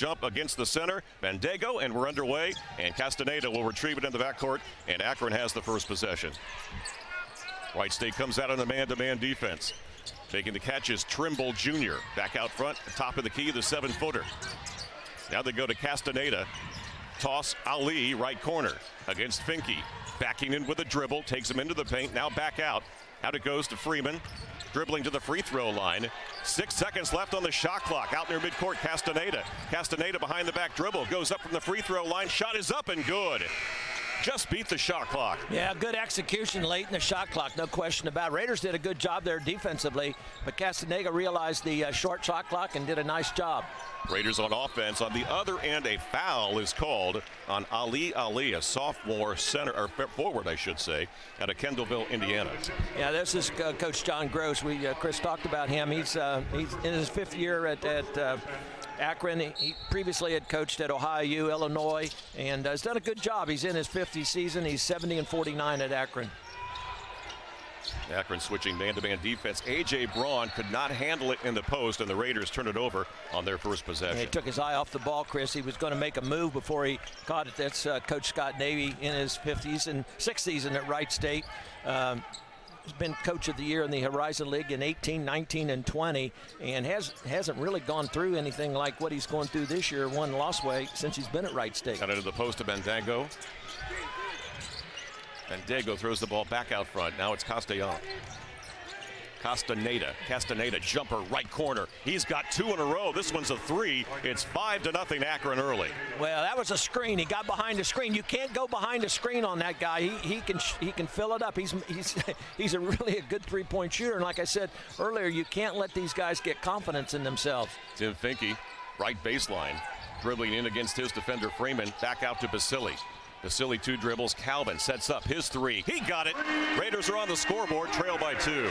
Jump against the center, Bandego, and we're underway. And Castaneda will retrieve it in the backcourt, and Akron has the first possession. Wright State comes out on the man-to-man defense. Making the catch is Trimble Jr. Back out front, top of the key, the 7-footer. Now they go to Castaneda. Toss Ali, right corner, against Finke. Backing in with a dribble, takes him into the paint, now back out. Out it goes to Freeman. Dribbling to the free throw line. 6 seconds left on the shot clock. Out near midcourt, Castaneda. Castaneda behind the back dribble. Goes up from the free throw line. Shot is up and good. Just beat the shot clock. Yeah, good execution late in the shot clock, no question about it. Raiders did a good job there defensively, but Castaneda realized the short shot clock and did a nice job. Raiders on offense. On the other end, a foul is called on Ali, a sophomore center, or forward, I should say, out of Kendallville, Indiana. Yeah, this is Coach John Gross. Chris talked about him. He's in his 5th year at Akron. He previously had coached at Ohio U, Illinois, and has done a good job. He's in his 50th season. He's 70-49 at Akron. Akron switching man-to-man defense. A.J. Braun could not handle it in the post, and the Raiders turn it over on their first possession. He took his eye off the ball, Chris. He was going to make a move before he caught it. That's Coach Scott Navy in his 6th season at Wright State. He's been Coach of the Year in the Horizon League in 18, 19, and 20, and hasn't really gone through anything like what he's going through this year, one-loss way, since he's been at Wright State. Got into the post to Bandego. Bandego throws the ball back out front. Now it's Castaneda, jumper, right corner. He's got 2 in a row. This one's a 3. It's 5-0 Akron early. Well, that was a screen. He got behind the screen. You can't go behind the screen on that guy. He can fill it up. He's a really a good three-point shooter. And like I said earlier, you can't let these guys get confidence in themselves. Tim Finke, right baseline, dribbling in against his defender Freeman. Back out to Basili. Basili 2 dribbles. Calvin sets up his 3. He got it. Raiders are on the scoreboard, trail by 2.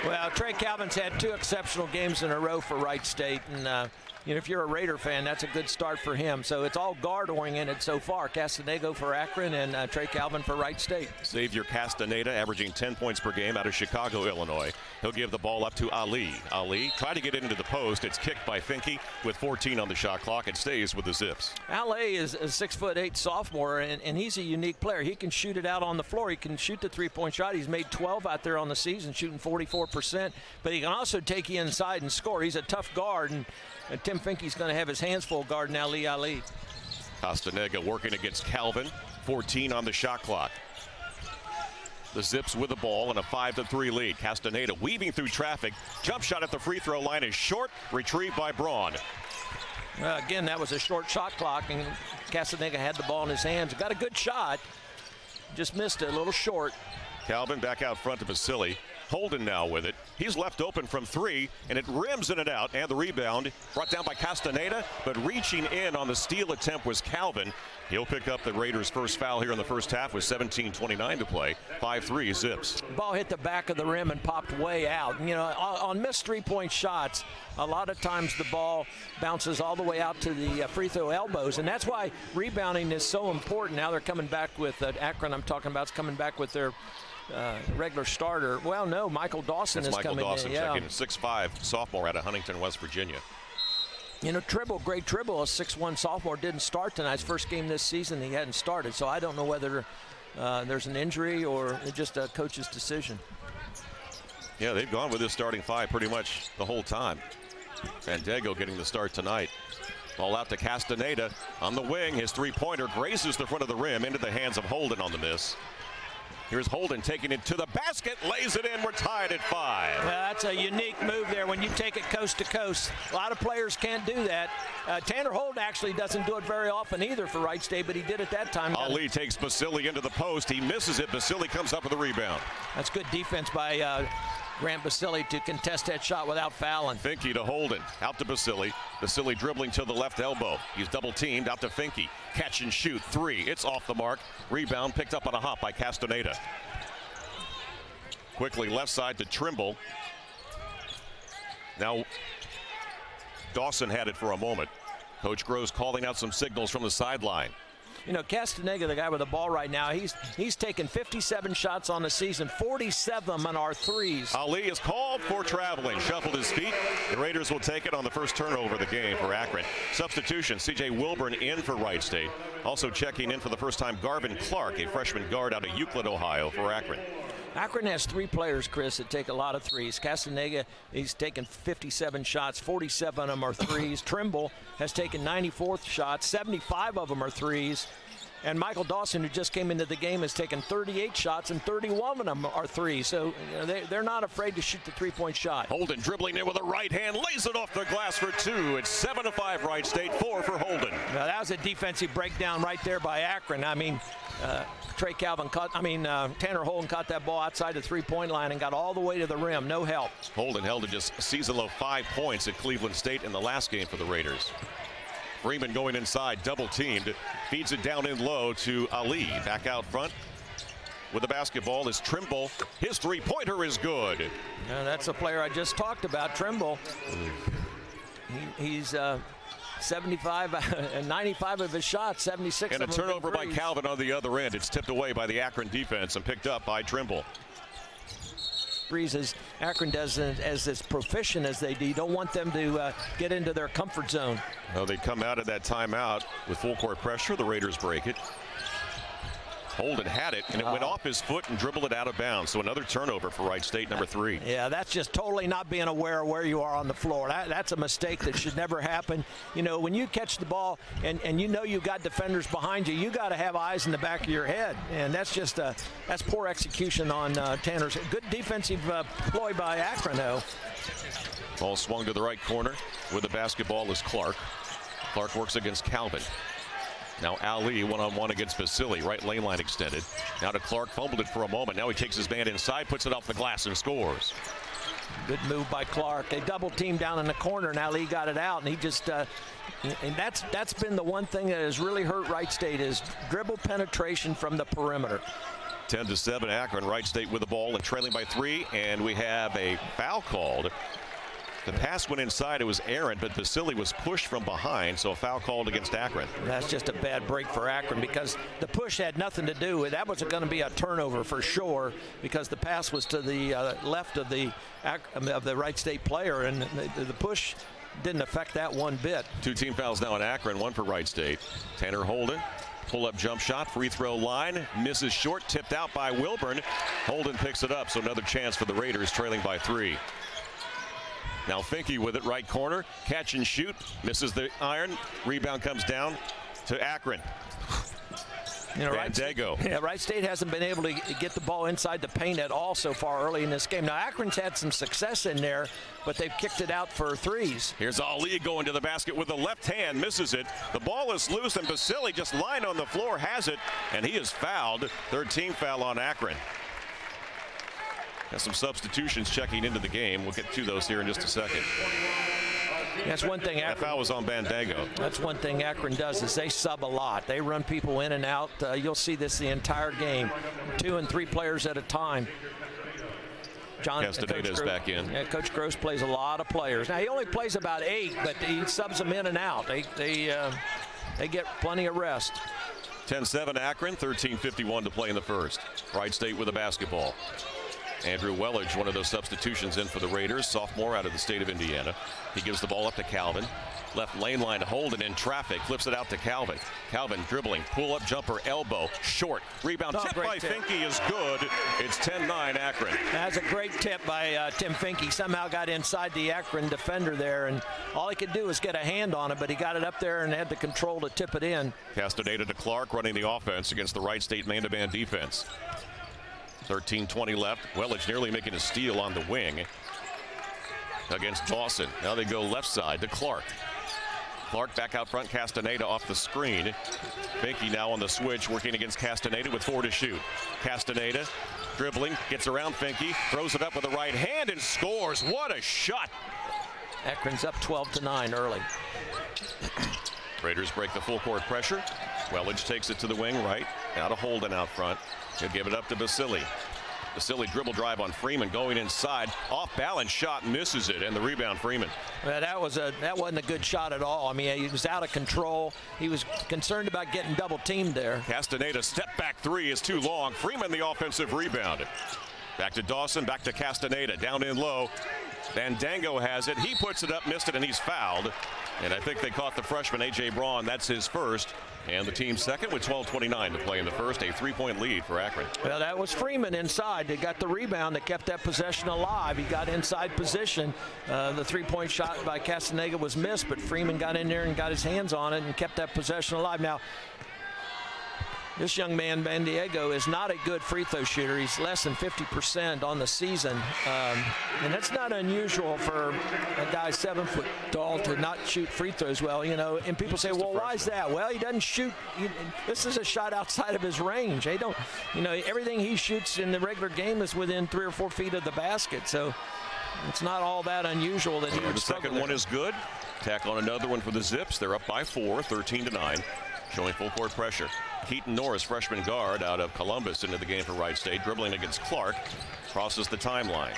Well, Trey Calvin's had 2 exceptional games in a row for Wright State, and if you're a Raider fan, that's a good start for him. So it's all guard-oriented so far. Castaneda for Akron and Trey Calvin for Wright State. Xavier Castaneda averaging 10 points per game out of Chicago, Illinois. He'll give the ball up to Ali. Ali tried to get it into the post. It's kicked by Finke with 14 on the shot clock. It stays with the Zips. Ali is a 6'8" sophomore, and he's a unique player. He can shoot it out on the floor. He can shoot the three-point shot. He's made 12 out there on the season, shooting 44%. But he can also take you inside and score. He's a tough guard, and Tim Finke's going to have his hands full guarding Ali. Castaneda working against Calvin. 14 on the shot clock. The Zips with the ball and a 5-3 lead. Castaneda weaving through traffic. Jump shot at the free throw line is short. Retrieved by Braun. Well, again, that was a short shot clock, and Castaneda had the ball in his hands. Got a good shot. Just missed it, a little short. Calvin back out front to Basili. Holden now with it. He's left open from 3, and it rims in and out, and the rebound brought down by Castaneda, but reaching in on the steal attempt was Calvin. He'll pick up the Raiders' first foul here in the first half with 17:29 to play. 5-3 Zips. Ball hit the back of the rim and popped way out. On missed three-point shots, a lot of times the ball bounces all the way out to the free throw elbows, and that's why rebounding is so important. Now they're coming back with Akron. I'm talking about is coming back with their regular starter. Well, no, Michael Dawson is coming in. Michael Dawson checking in, 6'5", sophomore out of Huntington, West Virginia. Tribble, great Tribble, a 6'1" sophomore, didn't start tonight. His first game this season, he hadn't started. So I don't know whether there's an injury or just a coach's decision. Yeah, they've gone with this starting 5 pretty much the whole time. Bandego getting the start tonight. Ball out to Castaneda on the wing. His three-pointer grazes the front of the rim into the hands of Holden on the miss. Here's Holden taking it to the basket, lays it in. We're tied at 5. Well, that's a unique move there when you take it coast to coast. A lot of players can't do that. Tanner Holden actually doesn't do it very often either for Wright State, but he did it that time. Ali takes Basili into the post. He misses it. Basili comes up with a rebound. That's good defense by Grant Basili to contest that shot without fouling. Finke to Holden, out to Basili. Basili dribbling to the left elbow. He's double teamed, out to Finke. Catch and shoot, 3. It's off the mark. Rebound picked up on a hop by Castaneda. Quickly left side to Trimble. Now Dawson had it for a moment. Coach Gross calling out some signals from the sideline. You know, Castaneda, the guy with the ball right now, he's taken 57 shots on the season. 47 of them are threes. Ali is called for traveling. Shuffled his feet. The Raiders will take it on the first turnover of the game for Akron. Substitution, C.J. Wilburn in for Wright State. Also checking in for the first time, Garvin Clark, a freshman guard out of Euclid, Ohio, for Akron. Akron has 3 players, Chris, that take a lot of threes. Castaneda, he's taken 57 shots. 47 of them are threes. Trimble has taken 94 shots. 75 of them are threes. And Michael Dawson, who just came into the game, has taken 38 shots, and 31 of them are threes. So you know, they're not afraid to shoot the three-point shot. Holden dribbling in with a right hand, lays it off the glass for 2. It's 7-5 Wright State, 4 for Holden. Now, that was a defensive breakdown right there by Akron. I mean, Tanner Holden caught that ball outside the three-point line and got all the way to the rim. No help. Holden held to just a season-low 5 points at Cleveland State in the last game for the Raiders. Freeman going inside, double teamed, feeds it down in low to Ali. Back out front with the basketball is Trimble. His three-pointer is good. Yeah, that's a player I just talked about, Trimble. He's 75 and 95 of his shots, 76 and of a them turnover by Calvin on the other end. It's tipped away by the Akron defense and picked up by Trimble. As Akron does as proficient as they do. You don't want them to get into their comfort zone. Well, they come out of that timeout with full court pressure. The Raiders break it. Holden had it, and it went off his foot and dribbled it out of bounds. So another turnover for Wright State, number 3. Yeah, that's just totally not being aware of where you are on the floor. That's a mistake that should never happen. You know, when you catch the ball and you know you've got defenders behind you, you got to have eyes in the back of your head. And that's just that's poor execution on Tanner's. Good defensive ploy by Akron, though. Ball swung to the right corner with the basketball is Clark. Clark works against Calvin. Now Ali one-on-one against Vasily. Right lane line extended. Now to Clark, fumbled it for a moment. Now he takes his man inside, puts it off the glass and scores. Good move by Clark. They double team down in the corner, and Ali got it out, and he just and that's been the one thing that has really hurt Wright State is dribble penetration from the perimeter. 10-7 Akron. Wright State with the ball and trailing by 3, and we have a foul called. The pass went inside. It was errant, but Vasily was pushed from behind, so a foul called against Akron. That's just a bad break for Akron because the push had nothing to do with that. Was going to be a turnover for sure because the pass was to the left of the Wright State player, and the push didn't affect that one bit. 2 team fouls now in Akron, 1 for Wright State. Tanner Holden, pull-up jump shot, free throw line, misses short, tipped out by Wilburn. Holden picks it up, so another chance for the Raiders, trailing by 3. Now Finke with it, right corner, catch and shoot, misses the iron, rebound comes down to Akron. You know, Wright State hasn't been able to get the ball inside the paint at all so far early in this game. Now Akron's had some success in there, but they've kicked it out for threes. Here's Ali going to the basket with the left hand, misses it. The ball is loose, and Vasily just lying on the floor has it, and he is fouled. 3rd team foul on Akron. Has some substitutions checking into the game. We'll get to those here in just a second. That's one thing. That foul was on Bandago. That's one thing Akron does is they sub a lot. They run people in and out. You'll see this the entire game. 2 and 3 players at a time. Castaneda is back in. Yeah, Coach Gross plays a lot of players. Now he only plays about 8, but he subs them in and out. They get plenty of rest. 10-7 Akron. 13:51 to play in the first. Wright State with the basketball. Andrew Wellage, one of those substitutions in for the Raiders, sophomore out of the state of Indiana. He gives the ball up to Calvin. Left lane line to Holden in traffic, flips it out to Calvin. Calvin dribbling, pull-up jumper, elbow, short. Rebound tip by Finke is good. It's 10-9 Akron. That's a great tip by Tim Finke. Somehow got inside the Akron defender there, and all he could do was get a hand on it, but he got it up there and had the control to tip it in. Castaneda to Clark running the offense against the Wright State man-to-man defense. 13:20 left. Wellage nearly making a steal on the wing against Dawson. Now they go left side to Clark. Clark back out front. Castaneda off the screen. Finke now on the switch, working against Castaneda with 4 to shoot. Castaneda dribbling, gets around Finke, throws it up with the right hand and scores. What a shot! Akron's up 12-9 early. Raiders break the full court pressure. Wellage takes it to the wing right. Now to Holden out front. He'll give it up to Vasily. Vasily dribble drive on Freeman going inside. Off balance shot, misses it, and the rebound Freeman. Well, that wasn't a good shot at all. I mean, he was out of control. He was concerned about getting double teamed there. Castaneda step back three is too long. Freeman the offensive rebound. Back to Dawson, back to Castaneda, down in low. Fandango has it. He puts it up, missed it, and he's fouled. And I think they caught the freshman, A.J. Braun. That's his first. And the team second with 12:29 to play in the first. A 3-point lead for Akron. Well, that was Freeman inside. They got the rebound that kept that possession alive. He got inside position. The 3-point shot by Castaneda was missed, but Freeman got in there and got his hands on it and kept that possession alive. Now, this young man, Fandango, is not a good free throw shooter. He's less than 50% on the season. And that's not unusual for a guy 7 foot tall to not shoot free throws well, you know. And people say, well, why is that? Well, he doesn't shoot. This is a shot outside of his range. They don't, you know, everything he shoots in the regular game is within 3 or 4 feet of the basket. So it's not all that unusual that he would struggle. The second one is good. Tack on another one for the Zips. They're up by 4, 13-9. Showing full court pressure. Keaton Norris, freshman guard out of Columbus, into the game for Wright State, dribbling against Clark, crosses the timeline.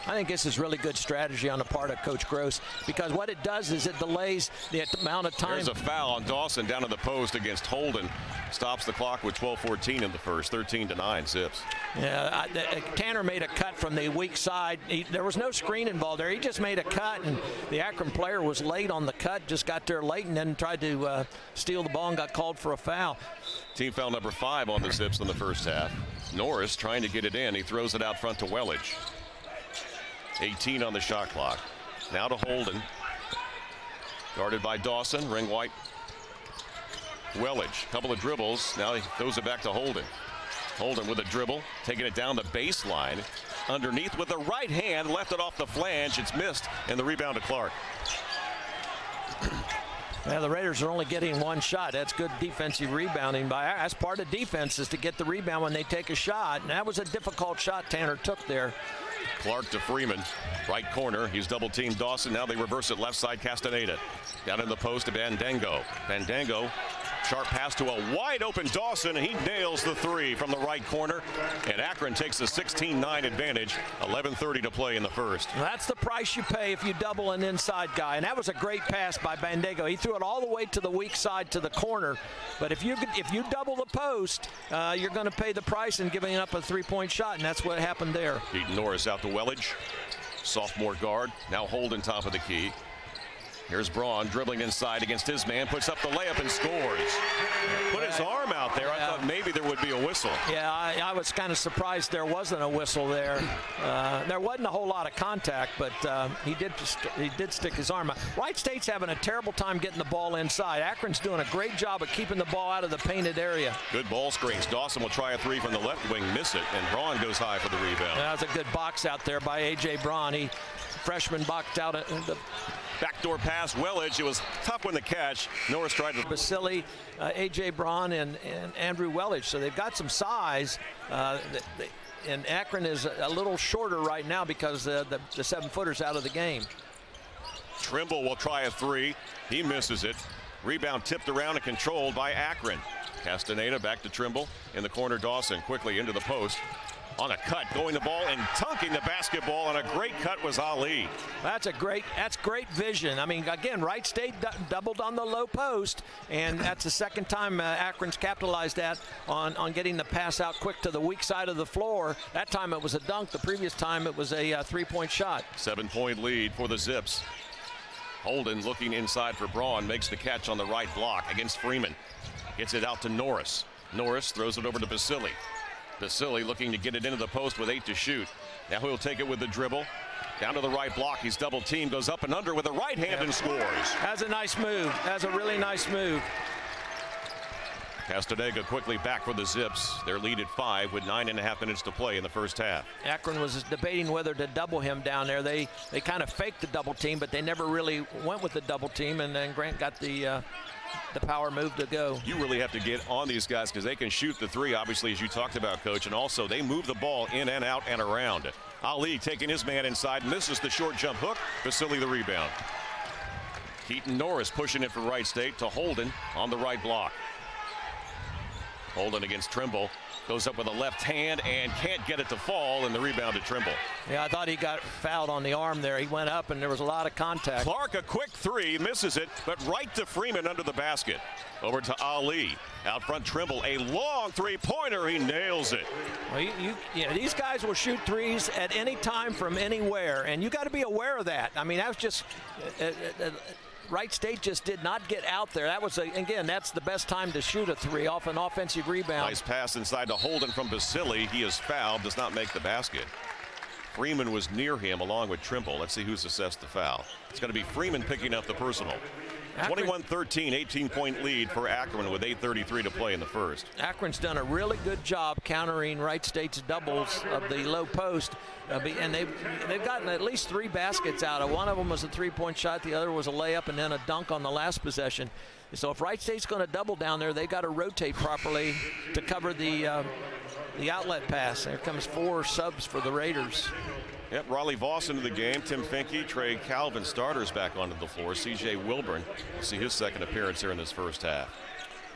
I think this is really good strategy on the part of Coach Gross, because what it does is it delays the amount of time. There's a foul on Dawson down to the post against Holden. Stops the clock with 12:14 in the first. 13-9 Zips. Yeah, Tanner made a cut from the weak side. There was no screen involved there. He just made a cut, and the Akron player was late on the cut, just got there late and then tried to steal the ball and got called for a foul. Team foul number 5 on the Zips in the first half. Norris trying to get it in. He throws it out front to Welledge. 18 on the shot clock. Now to Holden. Guarded by Dawson. Ring White. Welledge. Couple of dribbles. Now he throws it back to Holden. Holden with a dribble. Taking it down the baseline. Underneath with the right hand. Left it off the flange. It's missed. And the rebound to Clark. Yeah, the Raiders are only getting one shot. That's good defensive rebounding. That's part of defense, is to get the rebound when they take a shot. And that was a difficult shot Tanner took there. Clark to Freeman. Right corner. He's double teamed Dawson. Now they reverse it left side. Castaneda. Down in the post to Fandango. Fandango. Sharp pass to a wide open Dawson, and he nails the three from the right corner. And Akron takes a 16-9 advantage. 11:30 to play in the first. Well, that's the price you pay if you double an inside guy. And that was a great pass by Fandango. He threw it all the way to the weak side to the corner. But if you double the post, you're going to pay the price in giving up a 3-point shot, and that's what happened there. Keaton Norris out to Welledge. Sophomore guard. Now Holden top of the key. Here's Braun dribbling inside against his man, puts up the layup and scores. Put his arm out there. I thought maybe there would be a whistle. Yeah, I was kind of surprised there wasn't a whistle there. There wasn't a whole lot of contact, but he did stick his arm out. Wright State's having a terrible time getting the ball inside. Akron's doing a great job of keeping the ball out of the painted area. Good ball screens. Dawson will try a three from the left wing, miss it, and Braun goes high for the rebound. That was a good box out there by A.J. Braun. Freshman boxed out the backdoor pass, Welledge. It was tough one to catch. Norris tried to. Vasily, A.J. Braun, and Andrew Welledge. So they've got some size. And Akron is a little shorter right now because the 7-footer's out of the game. Trimble will try a three. He misses it. Rebound tipped around and controlled by Akron. Castaneda back to Trimble. In the corner, Dawson quickly into the post. On a cut, going the ball and dunking the basketball, and a great cut was Ali. That's great vision. I mean, again, Wright State doubled on the low post, and that's the second time Akron's capitalized that on getting the pass out quick to the weak side of the floor. That time it was a dunk. The previous time it was a 3-point shot. 7-point lead for the Zips. Holden looking inside for Braun, makes the catch on the right block against Freeman. Gets it out to Norris. Norris throws it over to Vasily. Vasily looking to get it into the post with 8 to shoot. Now he'll take it with the dribble. Down to the right block. He's double teamed, goes up and under with a right hand and scores. That's a nice move. That's a really nice move. Castaneda quickly back for the Zips. Their lead at 5 with 9.5 minutes to play in the first half. Akron was debating whether to double him down there. They kind of faked the double team, but they never really went with the double team, and then Grant got the power move to go. You really have to get on these guys because they can shoot the three, obviously, as you talked about, Coach, and also they move the ball in and out and around. Ali taking his man inside, misses the short jump hook. Vasily the rebound. Keaton Norris pushing it for Wright State to Holden on the right block. Holden against Trimble. Goes up with a left hand and can't get it to fall, and the rebound to Trimble. Yeah, I thought he got fouled on the arm there. He went up and there was a lot of contact. Clark, a quick three, misses it, but right to Freeman under the basket. Over to Ali. Out front, Trimble, a long three-pointer. He nails it. Well, these guys will shoot threes at any time from anywhere, and you got to be aware of that. I mean, that was just Wright State just did not get out there. That was, again, that's the best time to shoot a three off an offensive rebound. Nice pass inside to Holden from Basili. He is fouled, does not make the basket. Freeman was near him along with Trimble. Let's see who's assessed the foul. It's going to be Freeman picking up the personal. 21-13, 18-point lead for Akron with 8:33 to play in the first. Akron's done a really good job countering Wright State's doubles of the low post, and they've gotten at least 3 baskets out of. One of them was a three-point shot, the other was a layup, and then a dunk on the last possession. So if Wright State's going to double down there, they've got to rotate properly to cover the outlet pass. There comes 4 subs for the Raiders. Yep, Raleigh Voss into the game. Tim Finke, Trey Calvin, starters back onto the floor. C.J. Wilburn will see his second appearance here in this first half.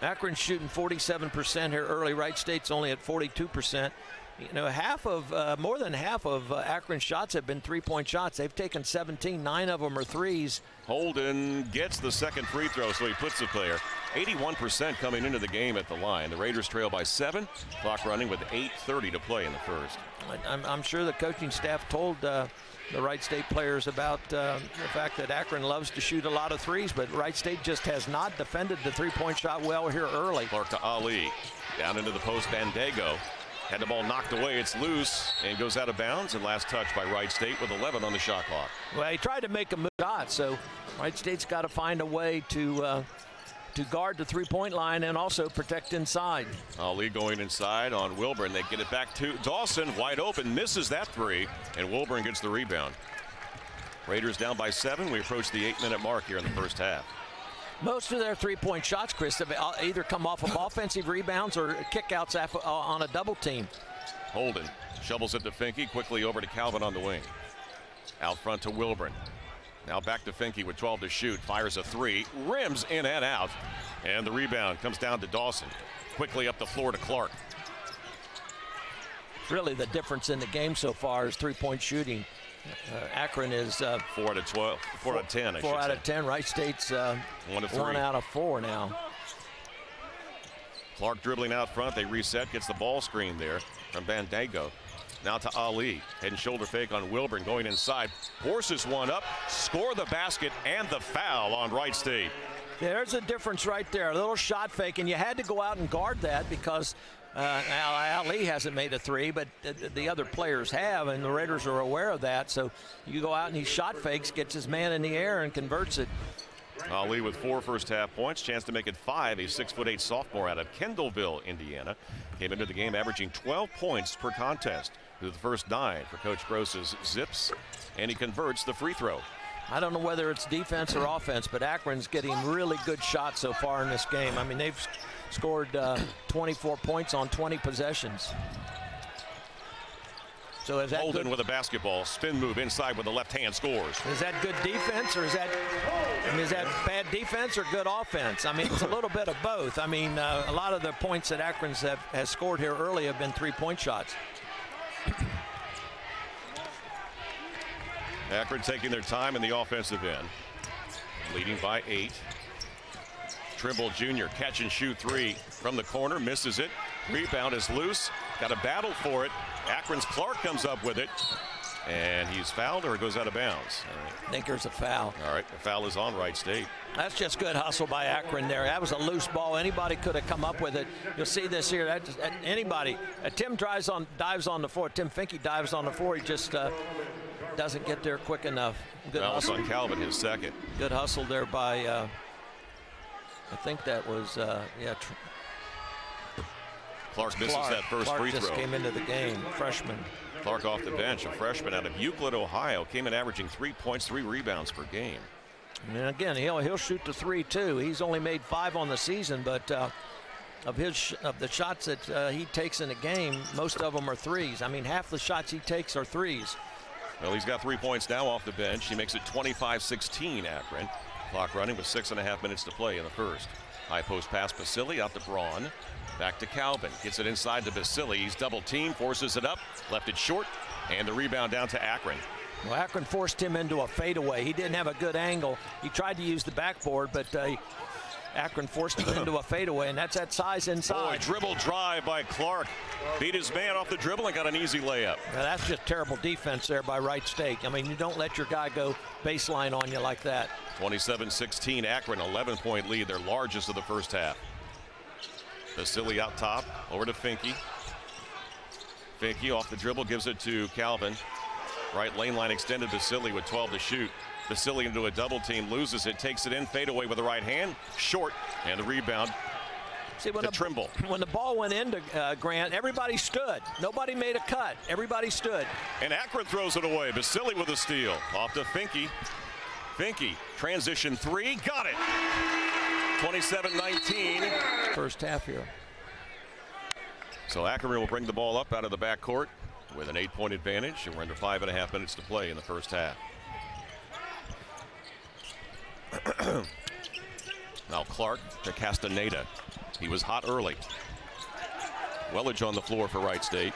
Akron's shooting 47% here early. Wright State's only at 42%. You know, more than half of Akron's shots have been three-point shots. They've taken 17, 9 of them are threes. Holden gets the second free throw, so he puts it there. 81% coming into the game at the line. The Raiders trail by 7. Clock running with 8:30 to play in the first. I'm sure the coaching staff told the Wright State players about the fact that Akron loves to shoot a lot of threes, but Wright State just has not defended the three-point shot well here early. Clark to Ali. Down into the post, Bandego. Had the ball knocked away. It's loose and goes out of bounds. And last touch by Wright State with 11 on the shot clock. Well, he tried to make a shot, so Wright State's got to find a way to guard the three-point line and also protect inside. Ali going inside on Wilburn. They get it back to Dawson. Wide open. Misses that three. And Wilburn gets the rebound. Raiders down by 7. We approach the 8-minute mark here in the first half. Most of their three-point shots, Chris, have either come off of offensive rebounds or kickouts on a double team. Holden shovels it to Finke. Quickly over to Calvin on the wing. Out front to Wilburn. Now back to Finke with 12 to shoot. Fires a three. Rims in and out. And the rebound comes down to Dawson. Quickly up the floor to Clark. Really the difference in the game so far is three-point shooting. Akron is 4 out of 12, 4 out of 10. 4 out of 10. Wright State's 1 out of 4 now. Clark dribbling out front. They reset. Gets the ball screen there from Bandego. Now to Ali. Head and shoulder fake on Wilburn going inside. Forces one up. Score the basket and the foul on Wright State. Yeah, there's a difference right there. A little shot fake, and you had to go out and guard that because Ali hasn't made a three, but the other players have, and the Raiders are aware of that. So you go out and he shot fakes, gets his man in the air, and converts it. Ali with 4 first-half points, chance to make it 5. A 6'8" sophomore out of Kendallville, Indiana, came into the game averaging 12 points per contest through the first 9 for Coach Gross's Zips, and he converts the free throw. I don't know whether it's defense or offense, but Akron's getting really good shots so far in this game. I mean, they've scored 24 points on 20 possessions. So is that Holden good? with a basketball spin move inside with the left hand scores. Is that good defense, or is that bad defense or good offense? I mean, it's a little bit of both. I mean, a lot of the points that Akron has scored here early have been three-point shots. Akron taking their time in the offensive end, leading by 8. Trimble Jr. catch and shoot 3 from the corner, misses it. Rebound is loose. Got a battle for it. Akron's Clark comes up with it, and he's fouled, or it goes out of bounds. I think there's a foul. All right, the foul is on Wright State. That's just good hustle by Akron there. That was a loose ball. Anybody could have come up with it. You'll see this here. Anybody. Tim dives on the floor. Tim Finke dives on the floor. He just doesn't get there quick enough. Good hustle on Calvin, his second. Good hustle there by, I think that was, Clark misses that first free throw. Clark just came into the game, freshman. Clark off the bench, a freshman out of Euclid, Ohio, came in averaging 3 points, 3 rebounds per game. And again, he'll shoot the three too. He's only made 5 on the season, but of the shots that he takes in a game, most of them are threes. I mean, half the shots he takes are threes. Well, he's got 3 points now off the bench. He makes it 25-16, Akron. Clock running with 6.5 minutes to play in the first. High post pass, Basili out to Braun. Back to Calvin. Gets it inside to Basili. He's double teamed, forces it up, left it short, and the rebound down to Akron. Well, Akron forced him into a fadeaway. He didn't have a good angle. He tried to use the backboard, but Akron forced him into a fadeaway, and that's that size inside. Boy, dribble drive by Clark. Beat his man off the dribble and got an easy layup. Now, that's just terrible defense there by Wright State. I mean, you don't let your guy go baseline on you like that. 27-16, Akron, 11-point lead, their largest of the first half. Basili out top, over to Finke. Finke off the dribble, gives it to Calvin. Right lane line extended, Basili with 12 to shoot. Basili into a double team, loses it, takes it in, fade away with the right hand, short, and the rebound. See, when to Trimble. When the ball went into Grant, everybody stood. Nobody made a cut. Everybody stood. And Akron throws it away. Basili with a steal. Off to Finke. Finke, transition three, got it. 27-19. First half here. So Akron will bring the ball up out of the backcourt with an 8-point advantage, and we're under 5.5 minutes to play in the first half. Now Clark to Castaneda. He was hot early. Wellage on the floor for Wright State.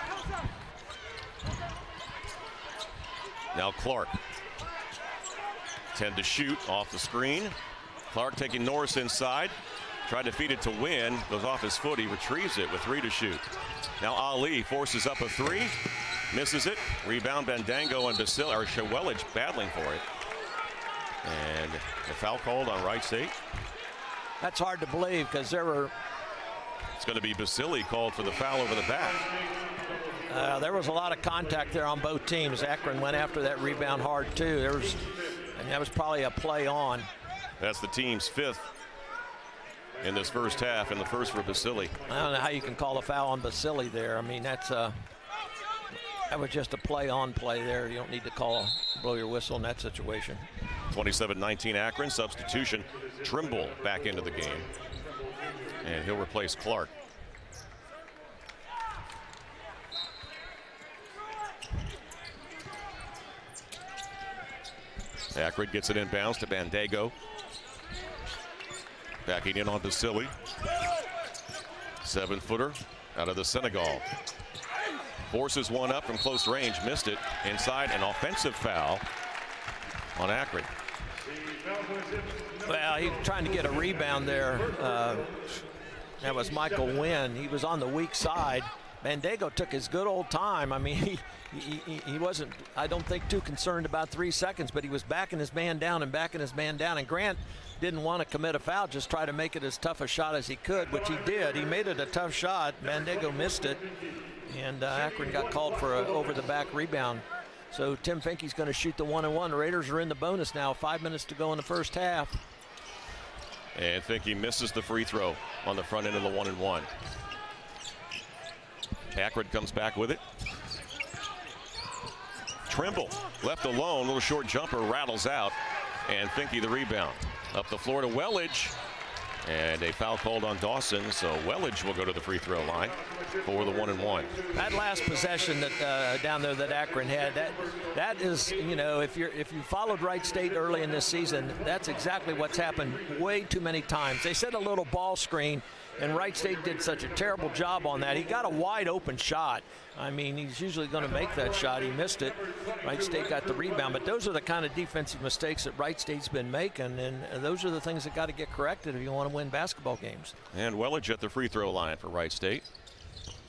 Now Clark. 10 to shoot off the screen. Clark taking Norris inside. Tried to feed it to Wynn. Goes off his foot. He retrieves it with 3 to shoot. Now Ali forces up a 3. Misses it. Rebound Bandango and Wellage battling for it. And the foul called on Wright State. That's hard to believe because there were. It's going to be Basili called for the foul over the back. There was a lot of contact there on both teams. Akron went after that rebound hard too. And that was probably a play on. That's the team's 5th in this first half, and the first for Basili. I don't know how you can call a foul on Basili there. I mean, that was just a play on play there. You don't need to blow your whistle in that situation. 27-19 Akron, substitution. Trimble back into the game. And he'll replace Clark. Akron gets it inbounds to Bandago. Backing in on Basili. 7-footer out of the Senegal. Forces one up from close range, missed it. Inside, an offensive foul on Akron. Well, he's trying to get a rebound there. That was Michael Wynn. He was on the weak side. Bandago took his good old time. I mean, he wasn't, I don't think, too concerned about 3 seconds, but he was backing his man down and backing his man down. And Grant didn't want to commit a foul, just try to make it as tough a shot as he could, which he did. He made it a tough shot. Bandago missed it, and Akron got called for an over-the-back rebound. So Tim Finke's going to shoot the 1-and-1. The Raiders are in the bonus now. 5 minutes to go in the first half. And Finke misses the free throw on the front end of the 1-and-1. Akron comes back with it. Trimble left alone, little short jumper, rattles out, and Finke the rebound. Up the floor to Wellage, and a foul called on Dawson, so Wellage will go to the free throw line for the 1-and-1. That last possession that down there that Akron had, that is, you know, if you followed Wright State early in this season, that's exactly what's happened way too many times. They set a little ball screen, and Wright State did such a terrible job on that. He got a wide open shot. I mean, he's usually going to make that shot. He missed it. Wright State got the rebound. But those are the kind of defensive mistakes that Wright State's been making, and those are the things that got to get corrected if you want to win basketball games. And Wellage at the free throw line for Wright State.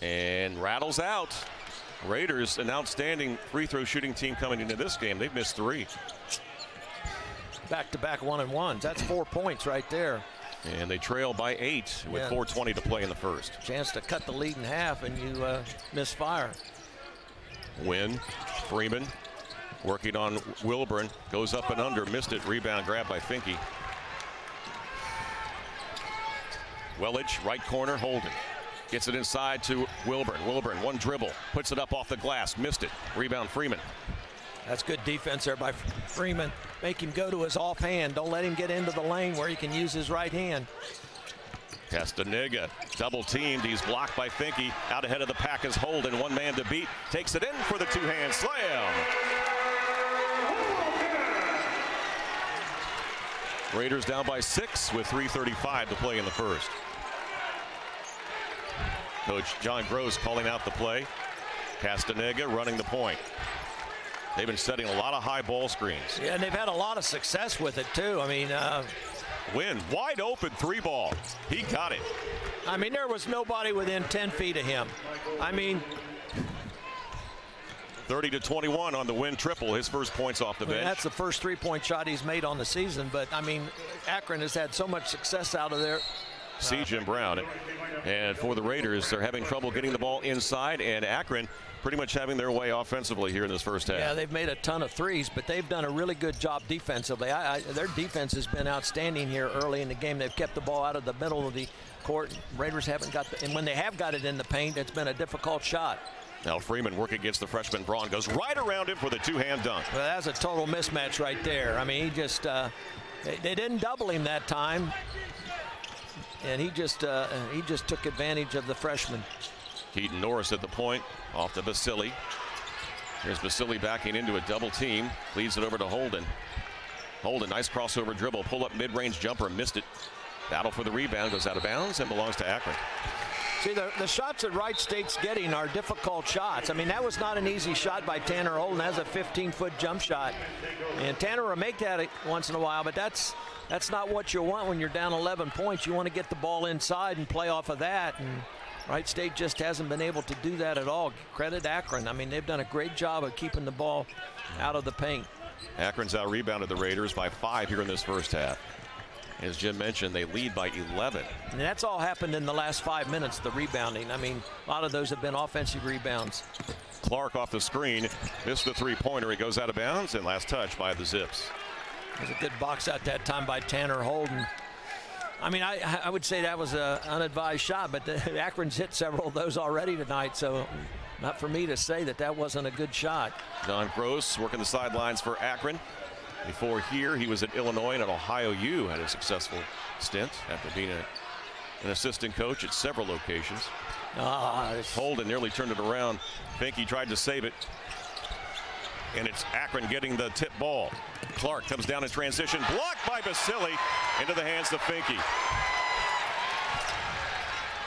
And rattles out. Raiders, an outstanding free throw shooting team coming into this game. They've missed 3. Back-to-back 1-and-1s. That's 4 points right there. And they trail by 8 with 4:20 to play in the first. Chance to cut the lead in half, and you misfire. Wynn, Freeman, working on Wilburn, goes up and under, missed it. Rebound grab by Finke. Wellage, right corner, Holden. Gets it inside to Wilburn. Wilburn, one dribble, puts it up off the glass, missed it. Rebound Freeman. That's good defense there by Freeman. Make him go to his offhand. Don't let him get into the lane where he can use his right hand. Castaneda double teamed. He's blocked by Finke. Out ahead of the pack is Holden. One man to beat. Takes it in for the two-hand slam. Raiders down by 6 with 3:35 to play in the first. Coach John Gross calling out the play. Castaneda running the point. They've been setting a lot of high ball screens. Yeah, and they've had a lot of success with it too. I mean, Wynn wide open 3-ball. He got it. I mean, there was nobody within 10 feet of him. I mean, 30-21 on the Wynn triple. His first points off the bench. That's the first 3-point shot he's made on the season. But I mean, Akron has had so much success out of there. See Jim Brown. And for the Raiders, they're having trouble getting the ball inside, and Akron pretty much having their way offensively here in this first half. Yeah, they've made a ton of threes, but they've done a really good job defensively. Their defense has been outstanding here early in the game. They've kept the ball out of the middle of the court. Raiders haven't got and when they have got it in the paint, it's been a difficult shot. Now Freeman working against the freshman Braun, goes right around him for the two-hand dunk. Well, that's a total mismatch right there. I mean, he just they didn't double him that time, and he just took advantage of the freshman. Keaton Norris at the point, off to Basili. Here's Basili backing into a double team, leads it over to Holden. Holden, nice crossover dribble, pull up mid-range jumper, missed it. Battle for the rebound, goes out of bounds and belongs to Akron. See, the shots that Wright State's getting are difficult shots. I mean, that was not an easy shot by Tanner Holden. That's a 15-foot jump shot. And Tanner will make that once in a while, but that's not what you want when you're down 11 points. You want to get the ball inside and play off of that. And Wright State just hasn't been able to do that at all. Credit Akron. I mean, they've done a great job of keeping the ball out of the paint. Akron's out-rebounded the Raiders by 5 here in this first half. As Jim mentioned, they lead by 11. And that's all happened in the last 5 minutes, the rebounding. I mean, a lot of those have been offensive rebounds. Clark off the screen, missed the three-pointer. He goes out of bounds, and last touch by the Zips. There's a good box out that time by Tanner Holden. I mean, I would say that was an unadvised shot, but Akron's hit several of those already tonight, so not for me to say that wasn't a good shot. John Gross working the sidelines for Akron. Before here, he was at Illinois and at Ohio U, had a successful stint after being an assistant coach at several locations. Holden nearly turned it around. Finke tried to save it. And it's Akron getting the tip ball. Clark comes down in transition, blocked by Basili, into the hands of Finke.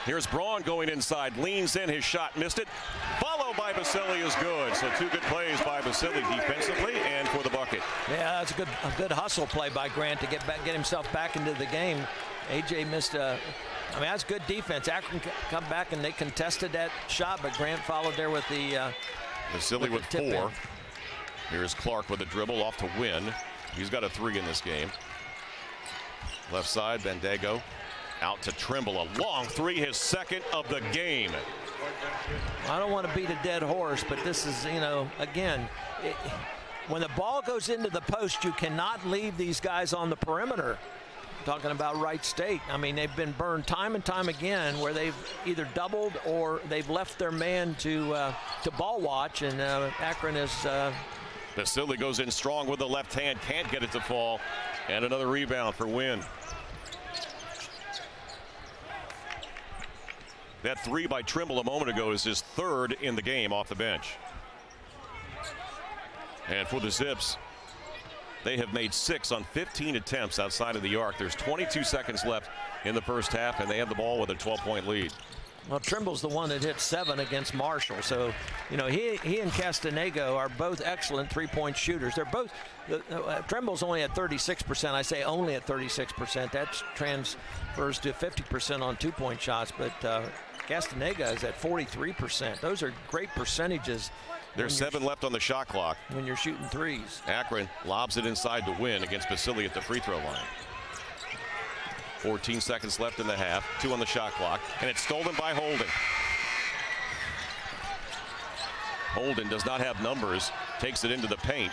Here's Braun going inside, leans in, his shot missed it. Followed by Basili is good. So 2 good plays by Basili defensively and for the bucket. Yeah, that's a good hustle play by Grant to get himself back into the game. AJ missed I mean, that's good defense. Akron come back and they contested that shot, but Grant followed there with the Basili with 4. In. Here's Clark with a dribble off to Wynn. He's got a 3 in this game. Left side, Bandago. Out to Trimble, a long 3, his second of the game. I don't want to beat a dead horse, but this is, again, when the ball goes into the post, you cannot leave these guys on the perimeter. Talking about Wright State, I mean, they've been burned time and time again where they've either doubled or they've left their man to ball watch, and Akron is. Basili goes in strong with the left hand, can't get it to fall, and another rebound for Wynn. That 3 by Trimble a moment ago is his 3rd in the game off the bench. And for the Zips, they have made 6 on 15 attempts outside of the arc. There's 22 seconds left in the first half, and they have the ball with a 12-point lead. Well, Trimble's the one that hit 7 against Marshall. So, he and Castaneda are both excellent 3-point shooters. They're both, Trimble's only at 36%. I say only at 36%. That transfers to 50% on 2-point shots. But Castaneda is at 43%. Those are great percentages. There's 7 left on the shot clock. When you're shooting threes. Akron lobs it inside to Win against Basili at the free throw line. 14 seconds left in the half, 2 on the shot clock, and it's stolen by Holden. Holden does not have numbers, takes it into the paint,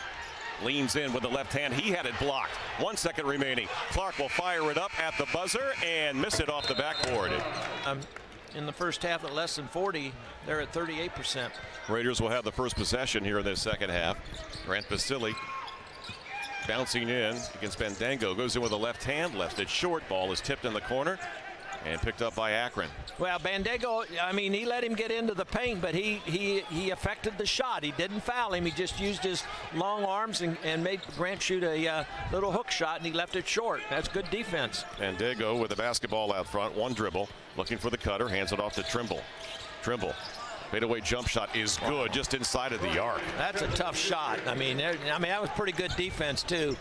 leans in with the left hand. He had it blocked. 1 second remaining. Clark will fire it up at the buzzer and miss it off the backboard. In the first half at less than 40, they're at 38%. Raiders will have the first possession here in this second half. Grant Basili bouncing in against Bandango, goes in with a left hand, left it short. Ball is tipped in the corner, And picked up by Akron. Well, Bandego, I mean, he let him get into the paint, but he affected the shot. He didn't foul him. He just used his long arms and made Grant shoot a little hook shot, and he left it short. That's good defense. Bandego with the basketball out front, one dribble, looking for the cutter, hands it off to Trimble. Trimble. Fadeaway jump shot is good, just inside of the arc. That's a tough shot. I mean, that was pretty good defense, too.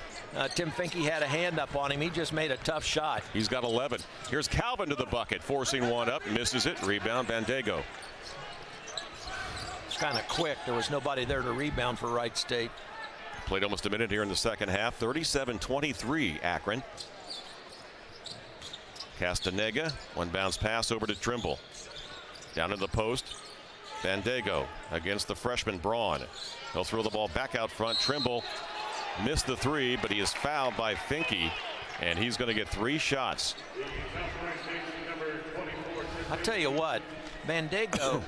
Tim Finke had a hand up on him. He just made a tough shot. He's got 11. Here's Calvin to the bucket, forcing one up, misses it. Rebound, Bandego. It's kind of quick. There was nobody there to rebound for Wright State. Played almost a minute here in the second half. 37-23, Akron. Castaneda, one bounce pass over to Trimble. Down to the post. Bandego against the freshman Braun. He'll throw the ball back out front. Trimble missed the three, but he is fouled by Finke, and he's going to get 3 shots. I'll tell you what, Bandego,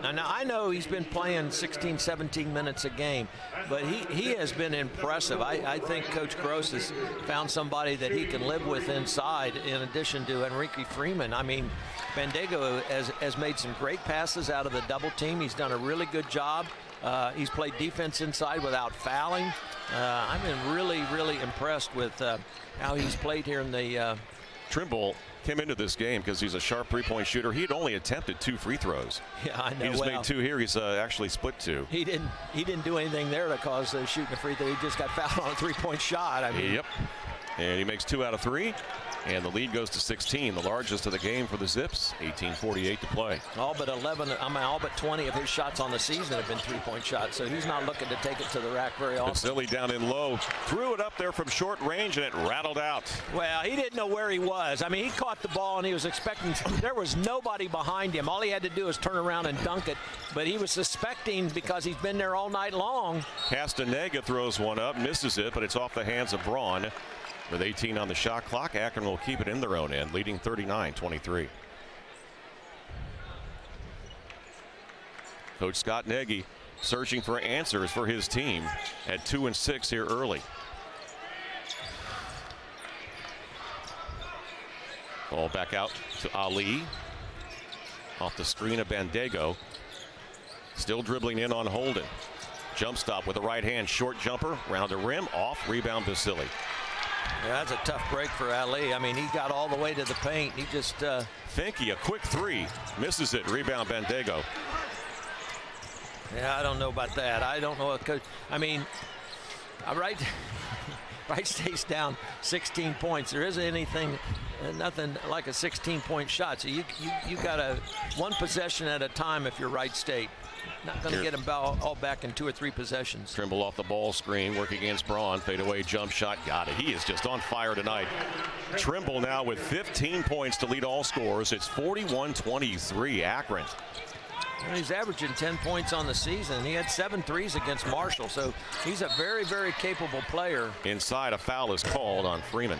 now I know he's been playing 16, 17 minutes a game, but he has been impressive. I think Coach Gross has found somebody that he can live with inside in addition to Enrique Freeman. I mean, Bandego has made some great passes out of the double team. He's done a really good job. He's played defense inside without fouling. I've been really, really impressed with how he's played here in the Trimble came into this game because he's a sharp three-point shooter. He had only attempted 2 free throws. Yeah, I know. He just made 2 here. He's actually split 2. He didn't do anything there to cause shooting a free throw. He just got fouled on a 3-point shot. I mean, yep. And he makes 2 out of 3. And the lead goes to 16, the largest of the game for the Zips. 18:48 to play. All but 20 of his shots on the season have been 3-point shots, so he's not looking to take it to the rack very often. Vasily down in low, threw it up there from short range, and it rattled out. Well, he didn't know where he was. I mean, he caught the ball, and he was expecting, there was nobody behind him. All he had to do was turn around and dunk it, but he was suspecting because he's been there all night long. Castaneda throws one up, misses it, but it's off the hands of Braun. With 18 on the shot clock, Akron will keep it in their own end, leading 39-23. Coach Scott Nagy searching for answers for his team at 2 and 6 here early. Ball back out to Ali. Off the screen of Bandego. Still dribbling in on Holden. Jump stop with the right hand, short jumper, round the rim, off, rebound Vasily. Yeah, that's a tough break for Ali. I mean, he got all the way to the paint. He just Finke, a quick 3, misses it. Rebound Bandego. Yeah, I don't know about that. I don't know what coach. I mean, Wright State's down 16 points. There isn't nothing like a 16-point shot. So you got one possession at a time if you're Wright State. Not going to get him all back in 2 or 3 possessions. Trimble off the ball screen, working against Braun. Fadeaway jump shot, got it. He is just on fire tonight. Trimble now with 15 points to lead all scorers. It's 41-23 Akron. And he's averaging 10 points on the season. He had 7 threes against Marshall, so he's a very, very capable player. Inside, a foul is called on Freeman.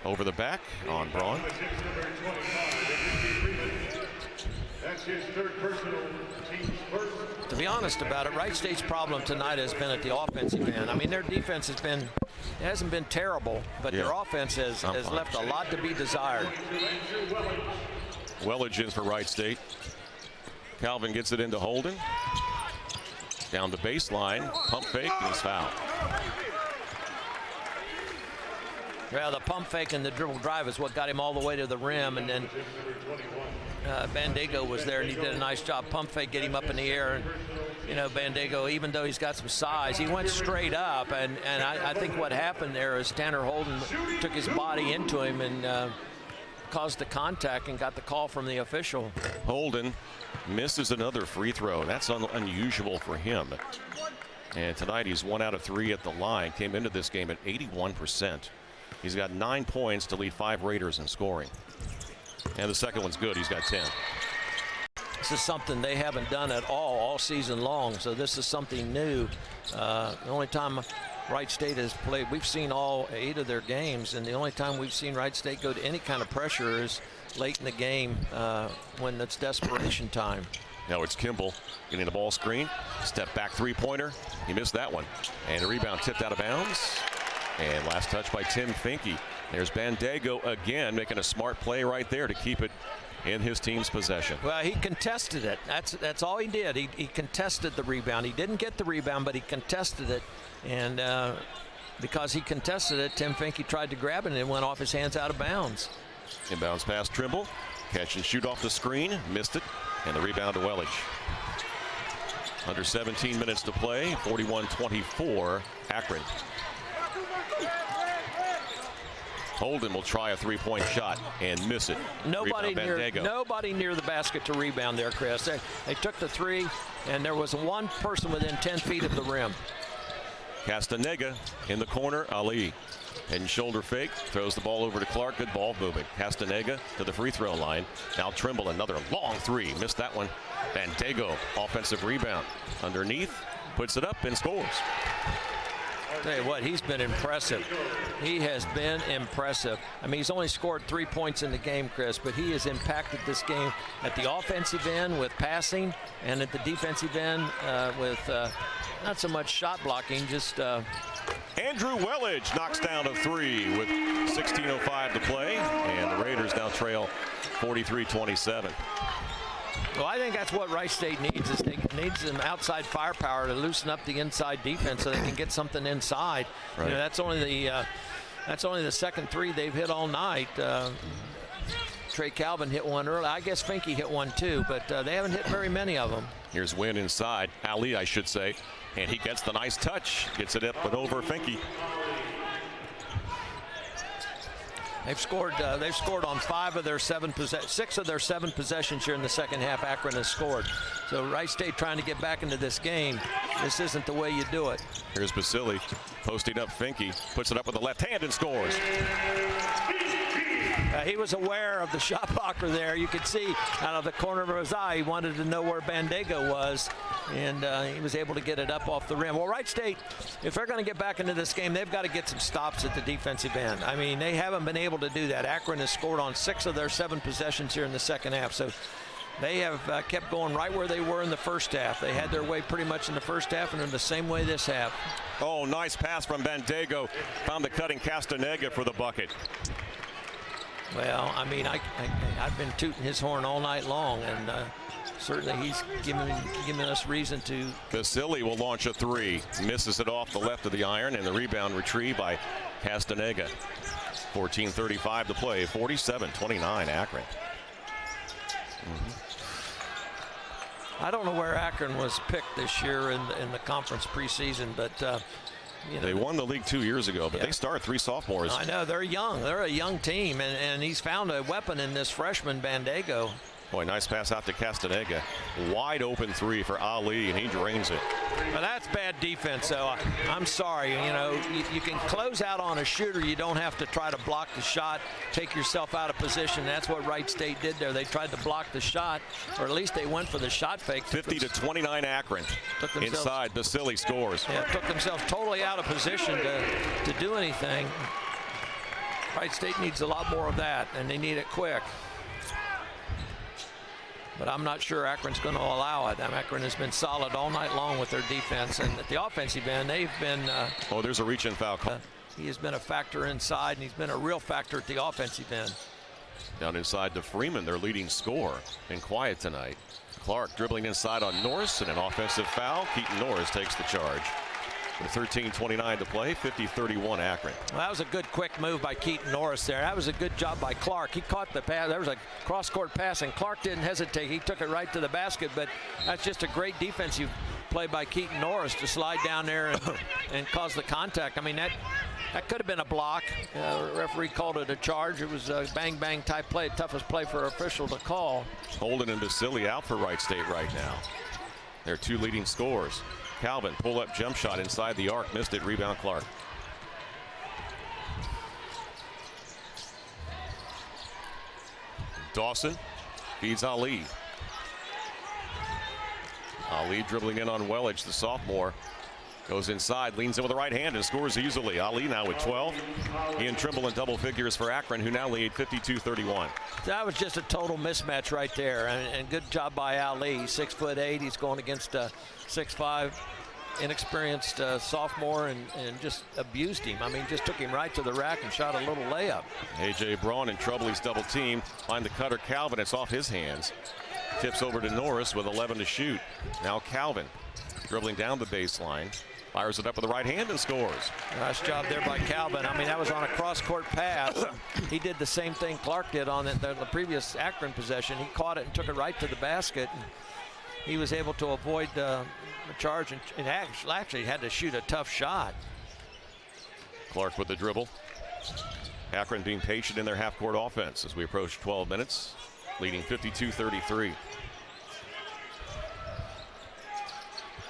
Over the back on Braun. That's his 3rd personal, team's first. To be honest about it, Wright State's problem tonight has been at the offensive end. I mean, their defense hasn't been terrible, but their offense has left a lot to be desired. Wellage is for Wright State. Calvin gets it into Holden. Down the baseline, pump fake, and he's fouled. Well, the pump fake and the dribble drive is what got him all the way to the rim, and then Bandego was there, and he did a nice job. Pump fake, get him up in the air, and you know, Bandego, even though he's got some size, he went straight up, and I think what happened there is Tanner Holden took his body into him and caused the contact and got the call from the official. Holden misses another free throw. That's unusual for him. And tonight he's 1 out of 3 at the line. Came into this game at 81%. He's got 9 points to lead 5 Raiders in scoring. And the second one's good. He's got 10. This is something they haven't done at all season long. So this is something new. The only time Wright State has played, we've seen all 8 of their games, and the only time we've seen Wright State go to any kind of pressure is late in the game when it's desperation time. Now it's Kimball getting the ball screen. Step back 3-pointer. He missed that one. And a rebound tipped out of bounds. And last touch by Tim Finke. There's Bandego again, making a smart play right there to keep it in his team's possession. Well, he contested it. That's all he did. He contested the rebound. He didn't get the rebound, but he contested it. And because he contested it, Tim Finke tried to grab it and it went off his hands out of bounds. Inbounds pass Trimble. Catch and shoot off the screen. Missed it. And the rebound to Wellich. Under 17 minutes to play. 41-24 Akron. Holden will try a three-point shot and miss it. Nobody near the basket to rebound there, Chris. They took the three, and there was one person within 10 feet of the rim. Castaneda in the corner. Ali. Head and shoulder fake. Throws the ball over to Clark. Good ball movement. Castaneda to the free throw line. Now Trimble, another long three. Missed that one. Bandego, offensive rebound. Underneath. Puts it up and scores. Tell you what, he's been impressive. He has been impressive. I mean, he's only scored 3 points in the game, Chris, but he has impacted this game at the offensive end with passing and at the defensive end with not so much shot blocking, just Andrew Wellich knocks down a three with 16:05 to play, and the Raiders now trail 43-27. Well, I think that's what Wright State needs. Is they need some outside firepower to loosen up the inside defense so they can get something inside. Right. You know, that's only the second three they've hit all night. Trey Calvin hit one early. I guess Finke hit one too, but they haven't hit very many of them. Here's Wynn inside. Ali, I should say. And he gets the nice touch. Gets it up and over Finke. They've scored on 6 of their 7 possessions here in the second half. Akron has scored. So Wright State trying to get back into this game. This isn't the way you do it. Here's Basili posting up Finke. Puts it up with the left hand and scores. He was aware of the shot blocker there. You could see out of the corner of his eye, he wanted to know where Bandego was, and he was able to get it up off the rim. Well, Wright State, if they're going to get back into this game, they've got to get some stops at the defensive end. I mean, they haven't been able to do that. Akron has scored on 6 of their 7 possessions here in the second half. So they have kept going right where they were in the first half. They had their way pretty much in the first half, and they're the same way this half. Oh, nice pass from Bandego. Found the cutting Castaneda for the bucket. Well, I mean, I've been tooting his horn all night long, and certainly he's giving us reason to. Basili will launch a three. Misses it off the left of the iron, and the rebound retrieved by Castaneda. 14:35 to play. 47-29 Akron. I don't know where Akron was picked this year in the conference preseason, but you know, they won the league 2 years ago, but they start 3 sophomores. I know, they're young. They're a young team, and he's found a weapon in this freshman Bandego. Boy, nice pass out to Castaneda. Wide open three for Ali, and he drains it. Well, that's bad defense, though. I'm sorry. You know, you can close out on a shooter. You don't have to try to block the shot, take yourself out of position. That's what Wright State did there. They tried to block the shot, or at least they went for the shot fake. 50-29 Akron. Inside, Basili scores. Yeah, took themselves totally out of position to do anything. Wright State needs a lot more of that, and they need it quick. But I'm not sure Akron's going to allow it. Akron has been solid all night long with their defense. And at the offensive end, they've been... oh, there's a reach-in foul. He has been a factor inside, and he's been a real factor at the offensive end. Down inside to Freeman, their leading scorer. Been quiet tonight. Clark dribbling inside on Norris, and an offensive foul. Keaton Norris takes the charge. With 13:29 to play, 50-31 Akron. Well, that was a good quick move by Keaton Norris there. That was a good job by Clark. He caught the pass. There was a cross-court pass, and Clark didn't hesitate. He took it right to the basket, but that's just a great defensive play by Keaton Norris to slide down there and cause the contact. I mean, that could have been a block. The referee called it a charge. It was a bang-bang type play, toughest play for an official to call. Holden and Basili out for Wright State right now. Their 2 leading scorers. Calvin, pull-up jump shot inside the arc. Missed it. Rebound Clark. Dawson feeds Ali. Ali dribbling in on Wellich, the sophomore. Goes inside, leans in with the right hand, and scores easily. Ali now with 12. He and Trimble in double figures for Akron, who now lead 52-31. That was just a total mismatch right there, and good job by Ali. 6'8". He's going against a 6'5" inexperienced sophomore and just abused him. I mean, just took him right to the rack and shot a little layup. A.J. Braun in trouble. He's double teamed. Find the cutter, Calvin. It's off his hands. Tips over to Norris with 11 to shoot. Now Calvin dribbling down the baseline. Fires it up with the right hand and scores. Nice job there by Calvin. I mean, that was on a cross-court pass. He did the same thing Clark did on the previous Akron possession. He caught it and took it right to the basket. And he was able to avoid the charge and actually had to shoot a tough shot. Clark with the dribble. Akron being patient in their half-court offense as we approach 12 minutes, leading 52-33.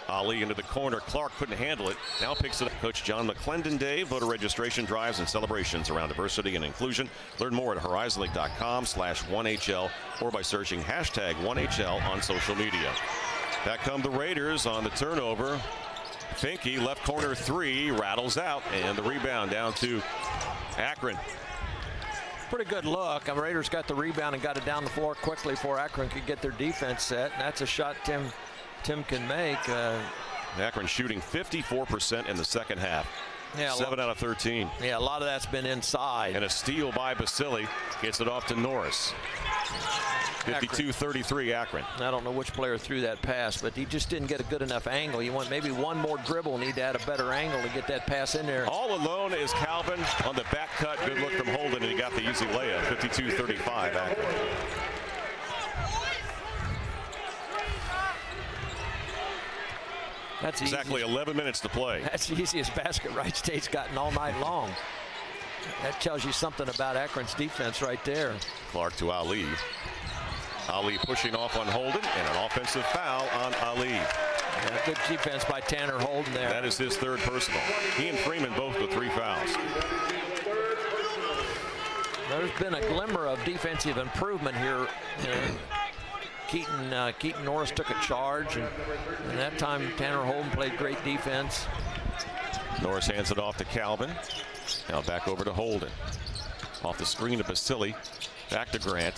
Ali into the corner. Clark couldn't handle it. Now picks it up. Coach John McClendon Day. Voter registration drives and celebrations around diversity and inclusion. Learn more at horizonleague.com/1HL or by searching #1HL on social media. Back come the Raiders on the turnover. Finke, left corner three, rattles out, and the rebound down to Akron. Pretty good look. The Raiders got the rebound and got it down the floor quickly before Akron could get their defense set. And that's a shot Tim can make. Akron shooting 54% in the second half. Yeah, 7 out of 13. Yeah, a lot of that's been inside. And a steal by Basili. Gets it off to Norris. 52-33 Akron. I don't know which player threw that pass, but he just didn't get a good enough angle. You want maybe one more dribble, need to add a better angle to get that pass in there. All alone is Calvin on the back cut. Good look from Holden, and he got the easy layup. 52-35 Akron. That's exactly 11 minutes to play. That's the easiest basket Wright State's gotten all night long. That tells you something about Akron's defense right there. Clark to Ali. Ali pushing off on Holden, and an offensive foul on Ali. Yeah, good defense by Tanner Holden there. That is his third personal. He and Freeman both with 3 fouls. There's been a glimmer of defensive improvement here. Keaton Norris took a charge, and that time Tanner Holden played great defense. Norris hands it off to Calvin. Now back over to Holden. Off the screen to Basili. Back to Grant.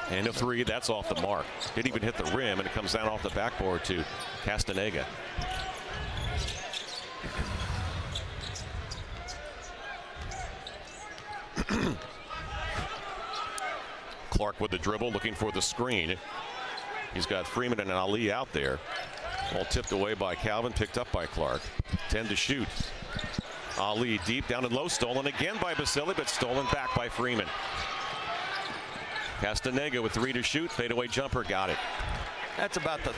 And a three, that's off the mark. Didn't even hit the rim, and it comes down off the backboard to Castaneda. Clark with the dribble, looking for the screen. He's got Freeman and Ali out there. All tipped away by Calvin, picked up by Clark. 10 to shoot. Ali deep down and low, stolen again by Basili, but stolen back by Freeman. Castaneda with 3 to shoot, fadeaway jumper, got it. That's about the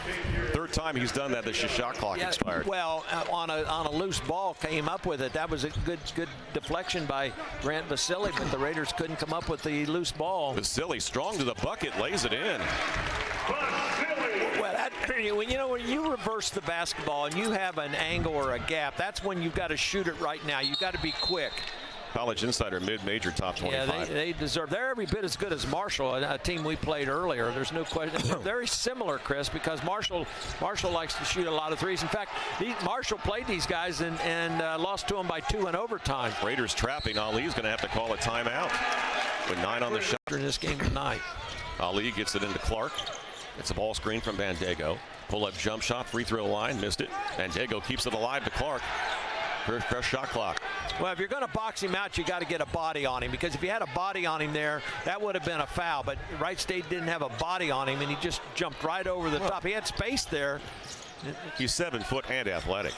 third time he's done that. The shot clock expired. Well, on a loose ball, came up with it. That was a good deflection by Grant Basili, but the Raiders couldn't come up with the loose ball. Basili strong to the bucket, lays it in. Well, when you reverse the basketball and you have an angle or a gap, that's when you've got to shoot it right now. You've got to be quick. College Insider mid-major top 25. Yeah, they deserve. They're every bit as good as Marshall, a team we played earlier. There's no question. They're very similar, Chris, because Marshall likes to shoot a lot of threes. In fact, Marshall played these guys and lost to them by 2 in overtime. Raiders trapping. Ali's going to have to call a timeout with 9 on the shot in this game tonight. Ali gets it into Clark. It's a ball screen from Bandego. Pull-up jump shot, free throw line, missed it. Bandego keeps it alive to Clark. First shot clock. Well, if you're going to box him out, you got to get a body on him, because if you had a body on him there, that would have been a foul. But Wright State didn't have a body on him, and he just jumped right over the top. He had space there. He's 7 foot and athletic.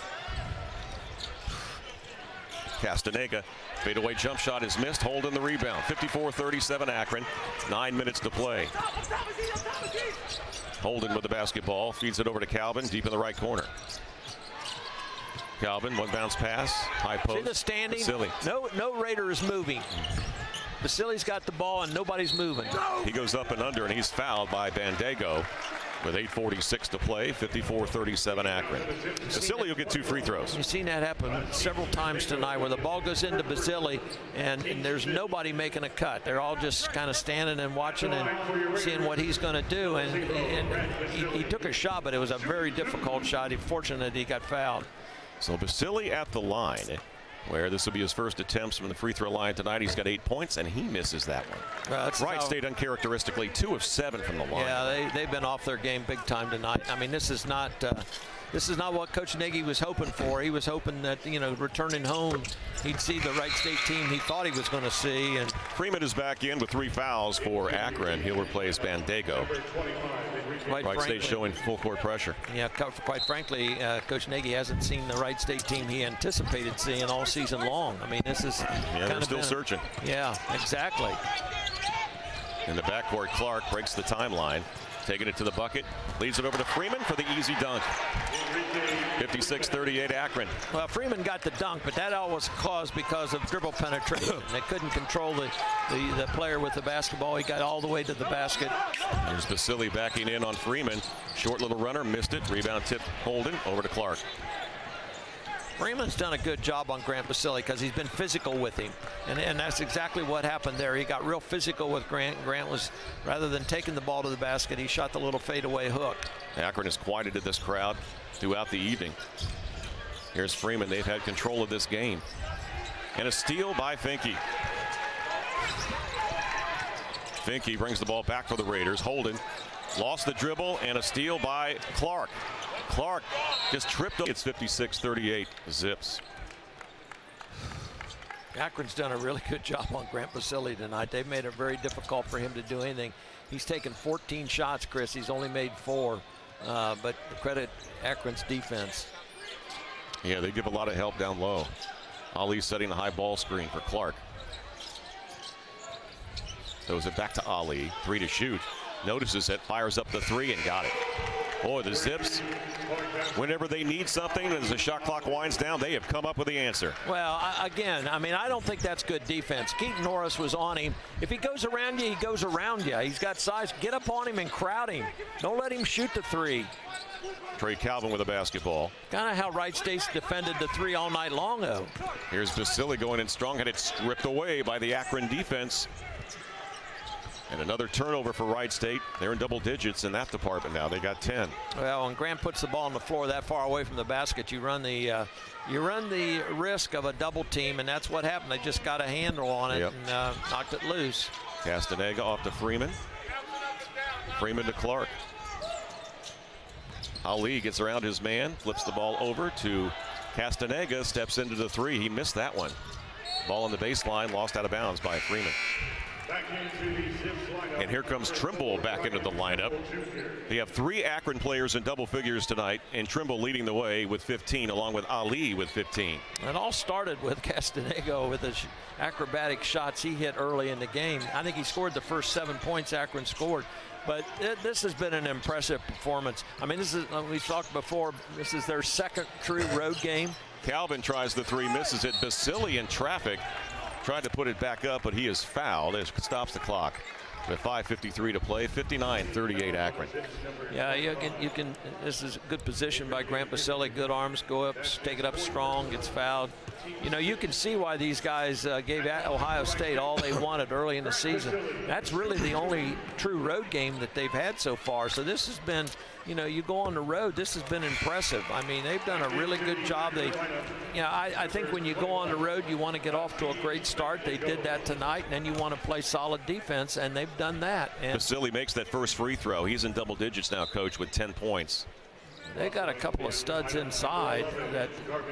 Castaneda, fadeaway jump shot is missed. Holden the rebound. 54-37 Akron. 9 minutes to play. Holden with the basketball, feeds it over to Calvin, deep in the right corner. Calvin, one bounce pass, high post. See the standing? Basili. No Raider is moving. Basili's got the ball and nobody's moving. He goes up and under, and he's fouled by Bandego with 8:46 to play. 54-37 Akron. Basili will get 2 free throws. You've seen that happen several times tonight, where the ball goes into Basili and there's nobody making a cut. They're all just kind of standing and watching and seeing what he's going to do. And he took a shot, but it was a very difficult shot. He's fortunate he got fouled. So Basili at the line, where this will be his first attempts from the free throw line tonight. He's got 8 points, and he misses that one. Wright State uncharacteristically 2 of 7 from the line. Yeah, they've been off their game big time tonight. I mean, this is not this is not what Coach Nagy was hoping for. He was hoping that, you know, returning home, he'd see the Wright State team he thought he was going to see. And Freeman is back in with 3 fouls for Akron. He'll replace Bandego. Wright State showing full court pressure. Yeah, quite frankly, Coach Nagy hasn't seen the Wright State team he anticipated seeing all season long. I mean, this is they're still searching. Yeah, exactly. In the backcourt, Clark breaks the timeline, taking it to the bucket, leads it over to Freeman for the easy dunk. 56-38 Akron. Well, Freeman got the dunk, but that all was caused because of dribble penetration. They couldn't control the player with the basketball. He got all the way to the basket. There's Basili backing in on Freeman. Short little runner, missed it. Rebound tip Holden, over to Clark. Freeman's done a good job on Grant Basili because he's been physical with him. And that's exactly what happened there. He got real physical with Grant. Grant was, rather than taking the ball to the basket, he shot the little fadeaway hook. Akron has quieted this crowd throughout the evening. Here's Freeman. They've had control of this game. And a steal by Finke. Finke brings the ball back for the Raiders. Holden lost the dribble, and a steal by Clark. Clark just tripped. It's 56-38 Zips. Akron's done a really good job on Grant Basili tonight. They've made it very difficult for him to do anything. He's taken 14 shots, Chris. He's only made 4. But credit Akron's defense. Yeah, they give a lot of help down low. Ali setting the high ball screen for Clark. Throws it back to Ali. 3 to shoot. Notices it, fires up the 3 and got it. Boy, the Zips, whenever they need something, as the shot clock winds down, they have come up with the answer. Well, again, I mean, I don't think that's good defense. Keaton Norris was on him. If he goes around you, he goes around you. He's got size. Get up on him and crowd him. Don't let him shoot the 3. Trey Calvin with a basketball. Kind of how Wright State's defended the 3 all night long, though. Here's Basili going in strong, and it's stripped away by the Akron defense. And another turnover for Wright State. They're in double digits in that department now. They got 10. Well, when Grant puts the ball on the floor that far away from the basket, you run the risk of a double team, and that's what happened. They just got a handle on it and knocked it loose. Castaneda off to Freeman. Freeman to Clark. Ali gets around his man, flips the ball over to Castaneda, steps into the 3. He missed that one. Ball on the baseline, lost out of bounds by Freeman. And here comes Trimble back into the lineup. They have 3 Akron players in double figures tonight, and Trimble leading the way with 15, along with Ali with 15. It all started with Castaneda with the acrobatic shots he hit early in the game. I think he scored the first 7 points Akron scored. But this has been an impressive performance. I mean, this is, we talked before, this is their 2nd true road game. Calvin tries the 3, misses it. Basili in traffic. Tried to put it back up, but he is fouled. It stops the clock. With 5:53 to play, 59-38 Akron. Yeah, you can. This is a good position by Grant Basili. Good arms, go up, take it up strong, gets fouled. You know, you can see why these guys gave Ohio State all they wanted early in the season. That's really the only true road game that they've had so far. So this has been, you know, you go on the road, this has been impressive. I mean, they've done a really good job. I think when you go on the road, you want to get off to a great start. They did that tonight, and then you want to play solid defense, and they've done that. And Basili makes that first free throw. He's in double digits now, Coach, with 10 points. They got a couple of studs inside that,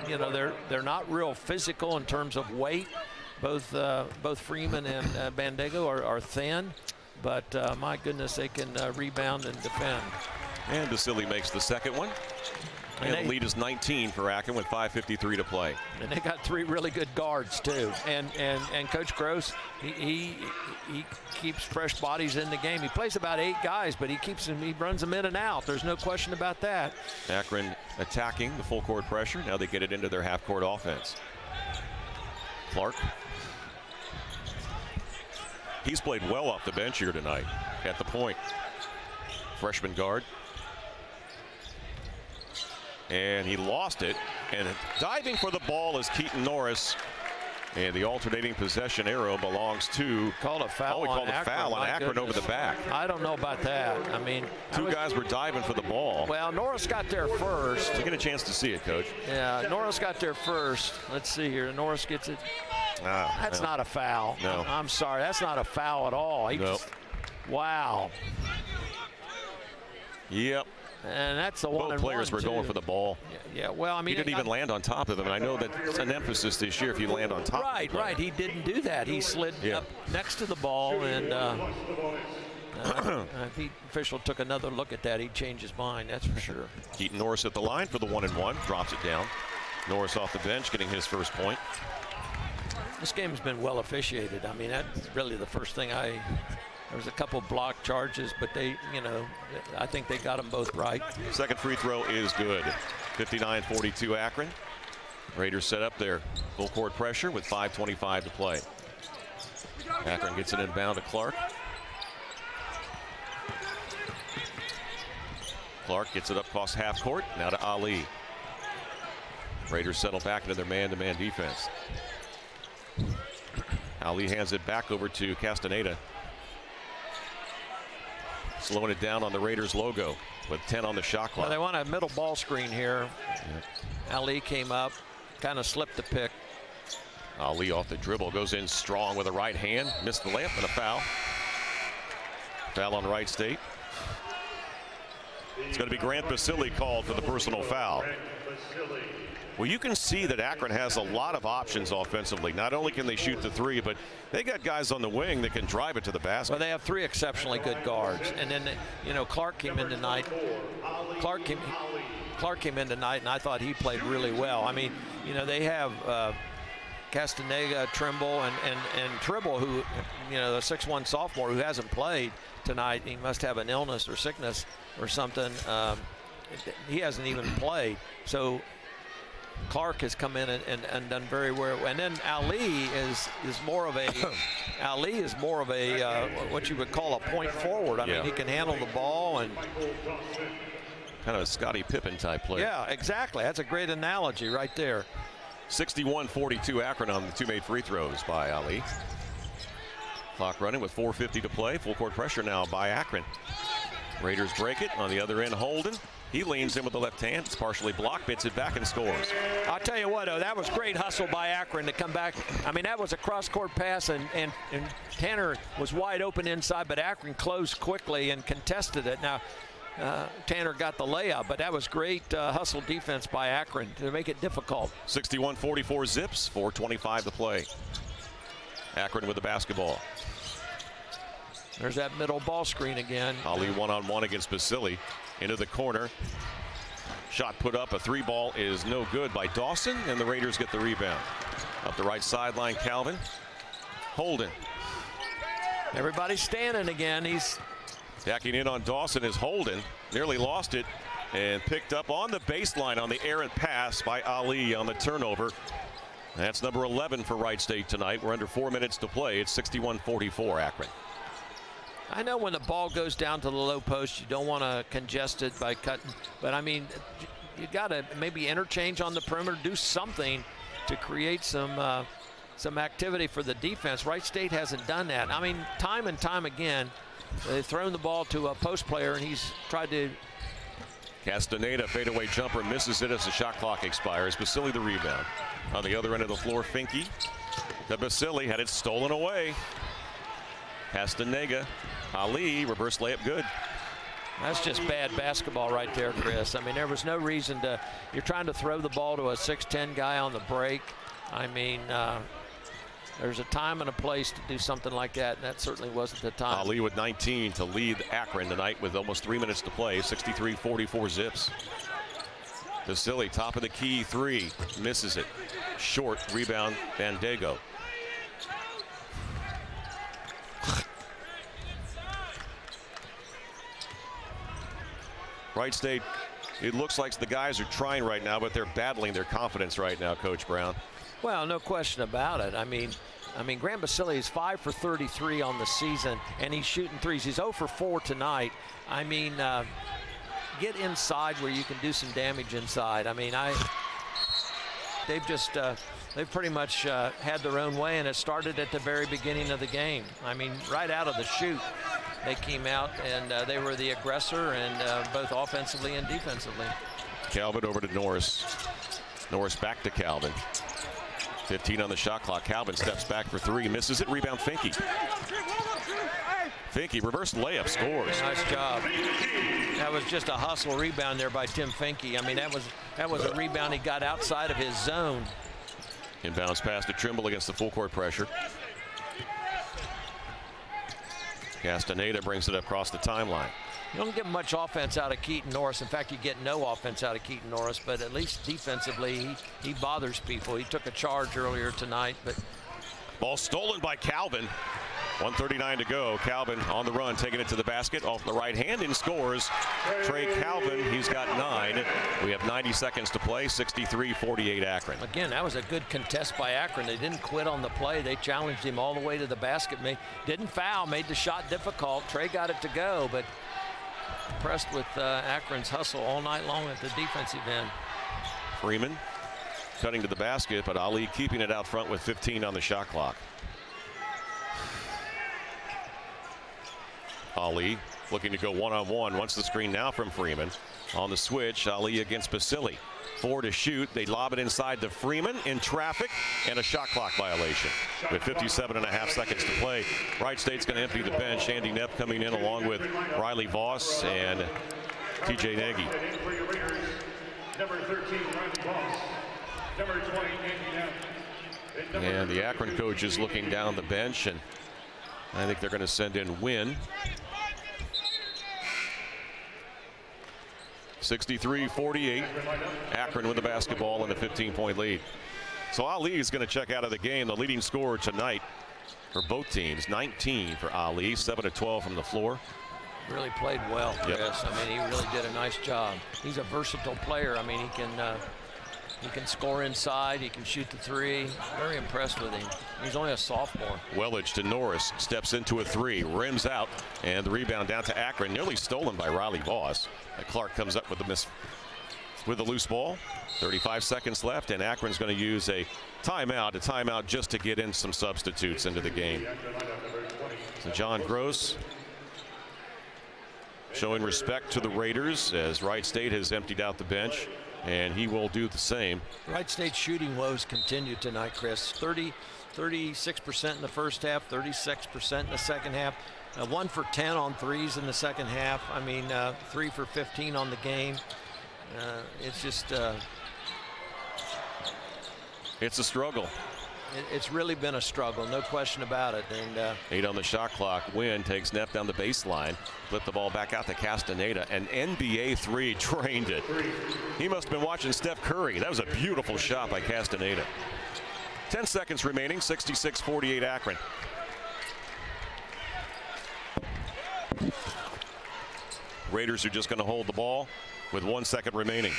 you know, they're not real physical in terms of weight. Both Freeman and Bandego are thin, but my goodness, they can rebound and defend. And Basili makes the second one. And the lead is 19 for Akron with 5:53 to play. And they got 3 really good guards too. And Coach Gross, he keeps fresh bodies in the game. He plays about 8 guys, but he runs them in and out. There's no question about that. Akron attacking the full court pressure. Now they get it into their half court offense. Clark. He's played well off the bench here tonight at the point. Freshman guard. And he lost it, and diving for the ball is Keaton Norris. And the alternating possession arrow belongs to. Called a foul. Oh, he called a foul on Akron over the back. I don't know about that. I mean, 2 guys were diving for the ball. Well, Norris got there first. You get a chance to see it, Coach. Yeah, Norris got there first. Let's see here. Norris gets it. That's not a foul. No. I'm sorry. That's not a foul at all. Nope. Wow. Yep. And that's the one. Both players were going for the ball. Yeah, well, I mean, he didn't even land on top of him, and I know that's an emphasis this year if you land on top. Right. He didn't do that. He slid up next to the ball, and if the official took another look at that, he'd change his mind. That's for sure. Keaton Norris at the line for the 1-and-1, drops it down. Norris off the bench, getting his first point. This game has been well officiated. I mean, that's really the first thing there was a couple block charges, but they, I think they got them both right. Second free throw is good. 59-42 Akron. Raiders set up their full court pressure with 5:25 to play. Akron gets it inbound to Clark. Clark gets it up across half court. Now to Ali. Raiders settle back into their man-to-man defense. Ali hands it back over to Castaneda. Slowing it down on the Raiders logo with 10 on the shot clock. Well, they want a middle ball screen here. Ali came up, kind of slipped the pick. Ali off the dribble, goes in strong with a right hand. Missed the layup and a foul. Foul on Wright State. It's going to be Grant Basile called for the personal foul. Well, you can see that Akron has a lot of options offensively. Not only can they shoot the three, but they got guys on the wing that can drive it to the basket. Well, they have three exceptionally good guards. And then, Clark came in tonight. Clark came in tonight, and I thought he played really well. I mean, they have Castaneda, Trimble, and Tribble, who, the 6'1" sophomore who hasn't played tonight. He must have an illness or sickness or something. He hasn't even played. So Clark has come in and done very well. And then Ali is more of a what you would call a point forward. I mean, he can handle the ball and kind of a Scottie Pippen type player. Yeah, exactly. That's a great analogy right there. 61-42 Akron on the two made free throws by Ali. Clock running with 4:50 to play. Full court pressure now by Akron. Raiders break it. On the other end, Holden. He leans in with the left hand. It's partially blocked, bits it back and scores. I'll tell you what, that was great hustle by Akron to come back. I mean, that was a cross-court pass, and Tanner was wide open inside, but Akron closed quickly and contested it. Now, Tanner got the layup, but that was great hustle defense by Akron to make it difficult. 61-44 Zips, 4:25 to play. Akron with the basketball. There's that middle ball screen again. Ali one-on-one against Basile. Into the corner. Shot put up. A three ball is no good by Dawson, and the Raiders get the rebound. Up the right sideline, Calvin. Holden. Everybody's standing again. He's backing in on Dawson is Holden. Nearly lost it and picked up on the baseline on the errant pass by Ali on the turnover. That's number 11 for Wright State tonight. We're under 4 minutes to play. It's 61-44 Akron. I know when the ball goes down to the low post, you don't want to congest it by cutting. But, I mean, you got to maybe interchange on the perimeter, do something to create some activity for the defense. Wright State hasn't done that. I mean, time and time again, they've thrown the ball to a post player, and he's tried to. Castaneda, fadeaway jumper, misses it as the shot clock expires. Basile the rebound. On the other end of the floor, Finke. To Basile, had it stolen away. Castaneda. Ali, reverse layup good. That's just bad basketball right there, Chris. I mean, there was no reason to. You're trying to throw the ball to a 6'10" guy on the break. I mean, there's a time and a place to do something like that, and that certainly wasn't the time. Ali with 19 to lead Akron tonight with almost 3 minutes to play. 63-44 Zips. Basile, top of the key three, misses it. Short rebound, Bandego. Wright State, it looks like the guys are trying right now, but they're battling their confidence right now, Coach Brown. Well, no question about it. I mean, Grant Basile is 5 for 33 on the season, and he's shooting threes. He's 0 for 4 tonight. I mean, get inside where you can do some damage inside. I mean, they've pretty much had their own way, and it started at the very beginning of the game. I mean, right out of the chute, they came out and they were the aggressor, and both offensively and defensively. Calvin over to Norris. Norris back to Calvin. 15 on the shot clock. Calvin steps back for three, misses it. Rebound Finke. Finke, reverse layup, scores. Nice job. That was just a hustle rebound there by Tim Finke. I mean, that was a rebound he got outside of his zone. Inbounds pass to Trimble against the full court pressure. Castaneda brings it across the timeline. You don't get much offense out of Keaton Norris. In fact, you get no offense out of Keaton Norris, but at least defensively, he bothers people. He took a charge earlier tonight, but ball stolen by Calvin. 1:39 to go. Calvin on the run, taking it to the basket off the right hand and scores. Trey Calvin, he's got 9. We have 90 seconds to play. 63-48 Akron. Again, that was a good contest by Akron. They didn't quit on the play. They challenged him all the way to the basket. Didn't foul, made the shot difficult. Trey got it to go, but impressed with Akron's hustle all night long at the defensive end. Freeman cutting to the basket, but Ali keeping it out front with 15 on the shot clock. Ali looking to go one-on-one. Wants the screen now from Freeman. On the switch, Ali against Basili. 4 to shoot. They lob it inside to Freeman in traffic and a shot clock violation. With 57.5 seconds to play, Wright State's going to empty the bench. Andy Neff coming in along with Riley Voss and TJ Nagy. Number 13, Riley Voss. Number 20, Andy Neff. And the Akron coach is looking down the bench, and I think they're going to send in Wynn. 63-48. Akron with the basketball and a 15-point lead. So Ali is going to check out of the game. The leading scorer tonight for both teams, 19 for Ali, 7 of 12 from the floor. Really played well, Chris. Yep. I mean, he really did a nice job. He's a versatile player. I mean, he can score inside. He can shoot the three. Very impressed with him. He's only a sophomore. Welledge to Norris. Steps into a 3. Rims out. And the rebound down to Akron. Nearly stolen by Riley Voss. Clark comes up with the miss with the loose ball. 35 seconds left. And Akron's going to use a timeout just to get in some substitutes into the game. So John Gross showing respect to the Raiders as Wright State has emptied out the bench. And he will do the same. Wright State's shooting woes continue tonight, Chris. 36% in the first half, 36% in the second half. 1 for 10 on threes in the second half. I mean, 3 for 15 on the game. It's just it's a struggle. It's really been a struggle, no question about it. And 8 on the shot clock. Wynn takes Neff down the baseline. Flip the ball back out to Castaneda. An NBA 3 drained it. He must have been watching Steph Curry. That was a beautiful shot by Castaneda. 10 seconds remaining. 66-48 Akron. Raiders are just going to hold the ball with 1 second remaining.